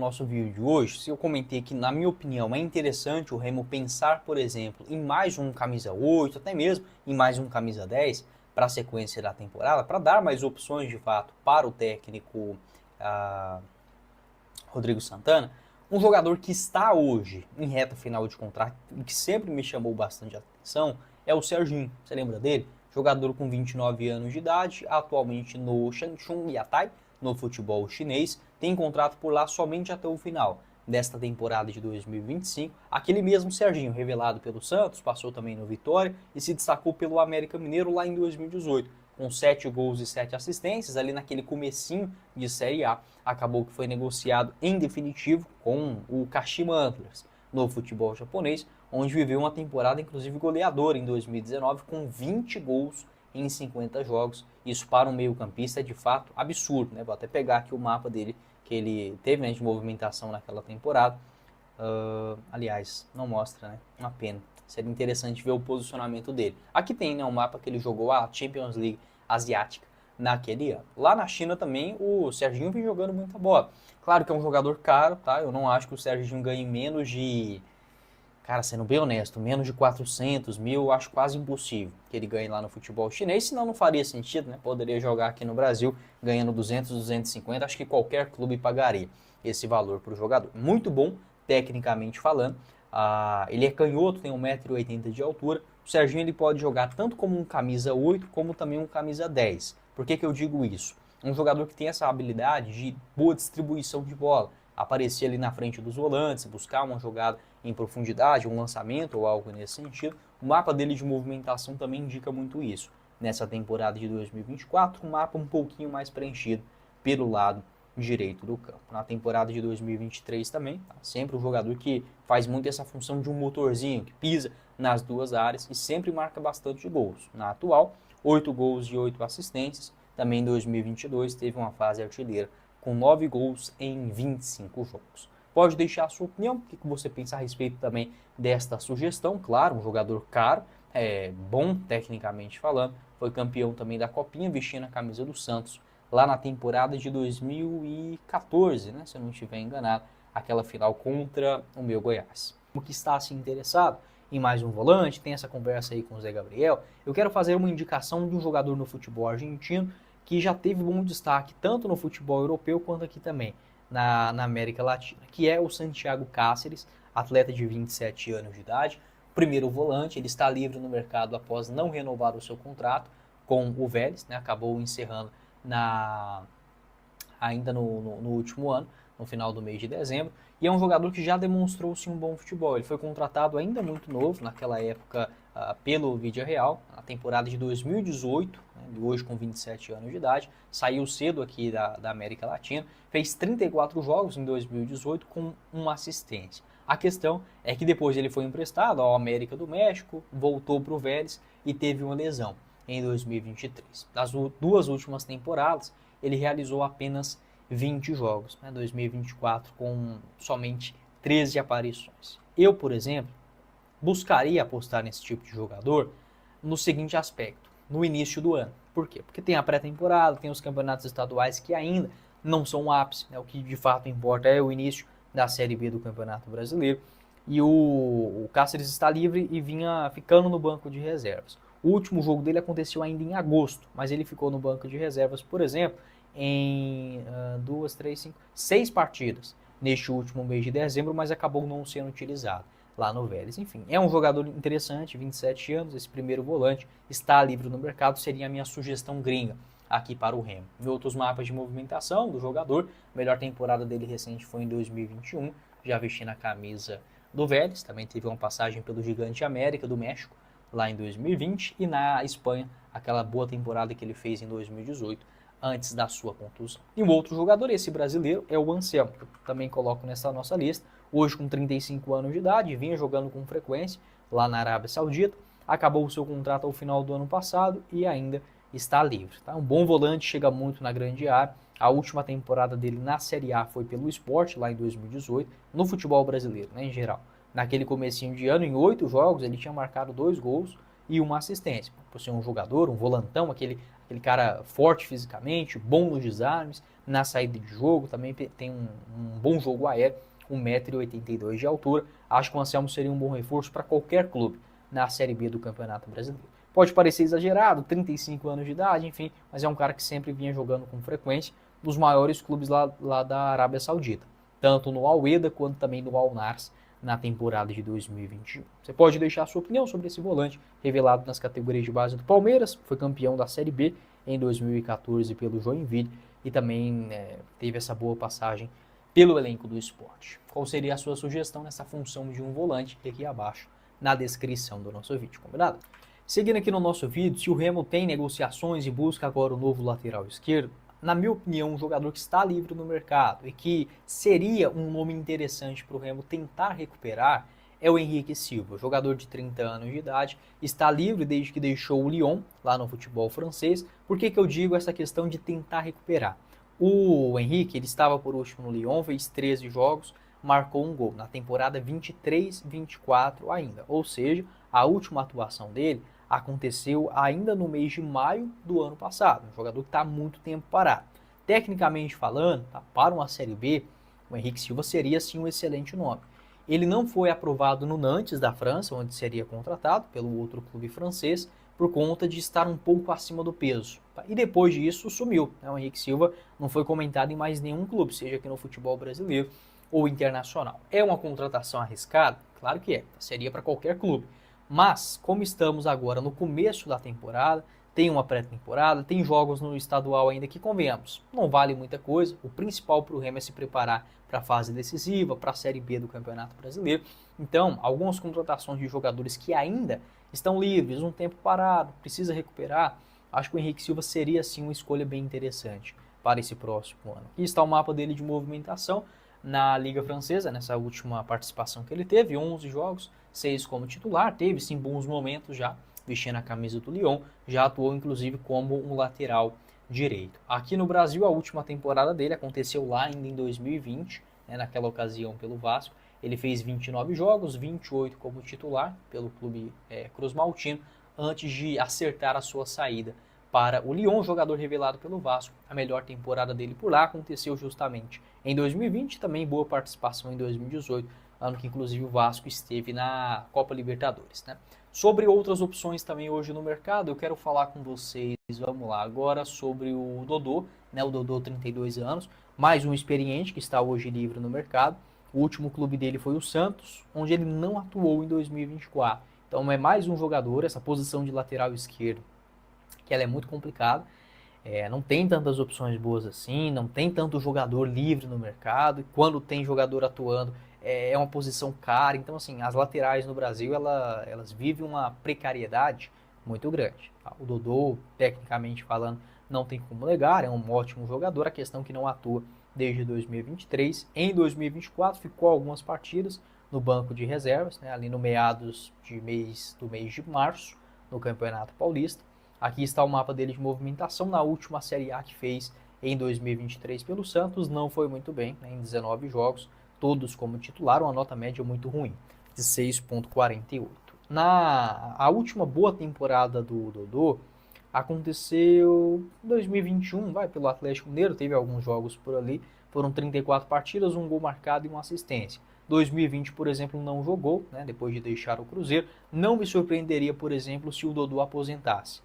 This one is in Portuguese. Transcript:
Nosso vídeo de hoje, se eu comentei que, na minha opinião, é interessante o Remo pensar, por exemplo, em mais um camisa 8, até mesmo em mais um camisa 10 para a sequência da temporada, para dar mais opções de fato para o técnico Rodrigo Santana, um jogador que está hoje em reta final de contrato e que sempre me chamou bastante atenção é o Serginho. Você lembra dele? Jogador com 29 anos de idade, atualmente no Shanghai Yatai, no futebol chinês, tem contrato por lá somente até o final desta temporada de 2025. Aquele mesmo Serginho, revelado pelo Santos, passou também no Vitória e se destacou pelo América Mineiro lá em 2018, com 7 gols e 7 assistências, ali naquele comecinho de Série A. Acabou que foi negociado em definitivo com o Kashima Antlers no futebol japonês, onde viveu uma temporada inclusive goleadora em 2019 com 20 gols em 50 jogos. Isso para um meio-campista é de fato absurdo, né? Vou até pegar aqui o mapa dele que ele teve, né, de movimentação naquela temporada. Aliás, não mostra, né? Uma pena. Seria interessante ver o posicionamento dele. Aqui tem, né, um mapa que ele jogou a Champions League asiática naquele ano. Lá na China também o Serginho vem jogando muita bola. Claro que é um jogador caro, tá? Eu não acho que o Serginho ganhe menos de... Cara, sendo bem honesto, menos de 400 mil, eu acho quase impossível que ele ganhe lá no futebol chinês, senão não faria sentido, né? Poderia jogar aqui no Brasil ganhando 200, 250, acho que qualquer clube pagaria esse valor para o jogador. Muito bom, tecnicamente falando. Ele é canhoto, tem 1,80 m de altura. O Serginho ele pode jogar tanto como um camisa 8, como também um camisa 10. Por que eu digo isso? Um jogador que tem essa habilidade de boa distribuição de bola, aparecer ali na frente dos volantes, buscar uma jogada em profundidade, um lançamento ou algo nesse sentido. O mapa dele de movimentação também indica muito isso. Nessa temporada de 2024, um mapa um pouquinho mais preenchido pelo lado direito do campo. Na temporada de 2023 também, tá? Sempre um jogador que faz muito essa função de um motorzinho, que pisa nas duas áreas e sempre marca bastante gols. Na atual, 8 gols e 8 assistências. Também em 2022 teve uma fase artilheira com 9 gols em 25 jogos. Pode deixar a sua opinião, o que você pensa a respeito também desta sugestão. Claro, um jogador caro, bom tecnicamente falando, foi campeão também da Copinha, vestindo a camisa do Santos, lá na temporada de 2014, né, se eu não estiver enganado, aquela final contra o meu Goiás. O que está assim interessado em mais um volante, tem essa conversa aí com o Zé Gabriel, eu quero fazer uma indicação de um jogador no futebol argentino que já teve bom destaque tanto no futebol europeu quanto aqui também na América Latina, que é o Santiago Cáceres, atleta de 27 anos de idade, primeiro volante. Ele está livre no mercado após não renovar o seu contrato com o Vélez, né, acabou encerrando ainda no último ano, no final do mês de dezembro, e é um jogador que já demonstrou-se um bom futebol. Ele foi contratado ainda muito novo, naquela época, pelo Villarreal, na temporada de 2018, né, hoje com 27 anos de idade, saiu cedo aqui da América Latina, fez 34 jogos em 2018 com uma assistência. A questão é que depois ele foi emprestado ao América do México, voltou para o Vélez e teve uma lesão em 2023. Das duas últimas temporadas, ele realizou apenas 20 jogos, né, 2024 com somente 13 aparições. Eu, por exemplo, buscaria apostar nesse tipo de jogador no seguinte aspecto, no início do ano. Por quê? Porque tem a pré-temporada, tem os campeonatos estaduais que ainda não são o ápice, né? O que de fato importa é o início da Série B do Campeonato Brasileiro, e o Cáceres está livre e vinha ficando no banco de reservas. O último jogo dele aconteceu ainda em agosto, mas ele ficou no banco de reservas, por exemplo, em 6 partidas neste último mês de dezembro, mas acabou não sendo utilizado lá no Vélez. Enfim, é um jogador interessante, 27 anos, esse primeiro volante, está livre no mercado, seria a minha sugestão gringa aqui para o Remo. Em outros mapas de movimentação do jogador, a melhor temporada dele recente foi em 2021, já vestindo a camisa do Vélez, também teve uma passagem pelo Gigante América do México, lá em 2020, e na Espanha, aquela boa temporada que ele fez em 2018, antes da sua contusão. E um outro jogador, esse brasileiro, é o Anselmo, que eu também coloco nessa nossa lista, hoje com 35 anos de idade, vinha jogando com frequência lá na Arábia Saudita, acabou o seu contrato ao final do ano passado e ainda está livre. Tá? Um bom volante, chega muito na grande área. A última temporada dele na Série A foi pelo Sport, lá em 2018, no futebol brasileiro, né, em geral. Naquele comecinho de ano, em 8 jogos, ele tinha marcado 2 gols e uma assistência. Por ser um jogador, um volantão, aquele cara forte fisicamente, bom nos desarmes, na saída de jogo, também tem um bom jogo aéreo, 1,82 m de altura. Acho que o Anselmo seria um bom reforço para qualquer clube na Série B do Campeonato Brasileiro. Pode parecer exagerado, 35 anos de idade, enfim, mas é um cara que sempre vinha jogando com frequência nos maiores clubes lá da Arábia Saudita, tanto no Al-Wehda quanto também no Al-Nassr na temporada de 2021. Você pode deixar a sua opinião sobre esse volante, revelado nas categorias de base do Palmeiras, foi campeão da Série B em 2014 pelo Joinville e também teve essa boa passagem pelo elenco do Sport. Qual seria a sua sugestão nessa função de um volante? Aqui abaixo na descrição do nosso vídeo, combinado? Seguindo aqui no nosso vídeo, se o Remo tem negociações e busca agora o novo lateral esquerdo, na minha opinião, um jogador que está livre no mercado e que seria um nome interessante para o Remo tentar recuperar é o Henrique Silva, jogador de 30 anos de idade, está livre desde que deixou o Lyon, lá no futebol francês. Por que eu digo essa questão de tentar recuperar? O Henrique, ele estava por último no Lyon, fez 13 jogos, marcou um gol na temporada 23-24 ainda, ou seja, a última atuação dele aconteceu ainda no mês de maio do ano passado, um jogador que está há muito tempo parado. Tecnicamente falando, tá, para uma Série B, o Henrique Silva seria sim um excelente nome. Ele não foi aprovado no Nantes da França, onde seria contratado pelo outro clube francês, por conta de estar um pouco acima do peso. Tá? E depois disso sumiu. Né? O Henrique Silva não foi comentado em mais nenhum clube, seja aqui no futebol brasileiro ou internacional. É uma contratação arriscada? Claro que é, seria para qualquer clube. Mas, como estamos agora no começo da temporada, tem uma pré-temporada, tem jogos no estadual ainda que, convenhamos, não vale muita coisa. O principal para o Remo é se preparar para a fase decisiva, para a Série B do Campeonato Brasileiro. Então, algumas contratações de jogadores que ainda estão livres, um tempo parado, precisa recuperar, acho que o Henrique Silva seria, sim, uma escolha bem interessante para esse próximo ano. Aqui está o mapa dele de movimentação na Liga Francesa, nessa última participação que ele teve, 11 jogos, 6 como titular, teve sim bons momentos já, vestindo a camisa do Lyon, já atuou inclusive como um lateral direito. Aqui no Brasil, a última temporada dele aconteceu lá ainda em 2020, né, naquela ocasião pelo Vasco, ele fez 29 jogos, 28 como titular pelo clube Cruz Maltino, antes de acertar a sua saída para o Lyon, jogador revelado pelo Vasco. A melhor temporada dele por lá aconteceu justamente em 2020, também boa participação em 2018, ano que inclusive o Vasco esteve na Copa Libertadores. Né? Sobre outras opções também hoje no mercado, eu quero falar com vocês, vamos lá, agora sobre o Dodô, né? O Dodô, 32 anos, mais um experiente que está hoje livre no mercado. O último clube dele foi o Santos, onde ele não atuou em 2024. Então é mais um jogador, essa posição de lateral esquerdo, que ela é muito complicada, não tem tantas opções boas assim, não tem tanto jogador livre no mercado, e quando tem jogador atuando é uma posição cara, então assim, as laterais no Brasil elas vivem uma precariedade muito grande. Tá? O Dodô, tecnicamente falando, não tem como negar, é um ótimo jogador, a questão é que não atua desde 2023, em 2024 ficou algumas partidas no banco de reservas, né, ali no meados do mês de março, no Campeonato Paulista. Aqui está o mapa dele de movimentação na última Série A que fez em 2023 pelo Santos. Não foi muito bem, né, em 19 jogos, todos como titular, uma nota média muito ruim, de 6,48. A última boa temporada do Dodô aconteceu em 2021, pelo Atlético Mineiro, teve alguns jogos por ali, foram 34 partidas, um gol marcado e uma assistência. 2020, por exemplo, não jogou, né, depois de deixar o Cruzeiro. Não me surpreenderia, por exemplo, se o Dodô aposentasse.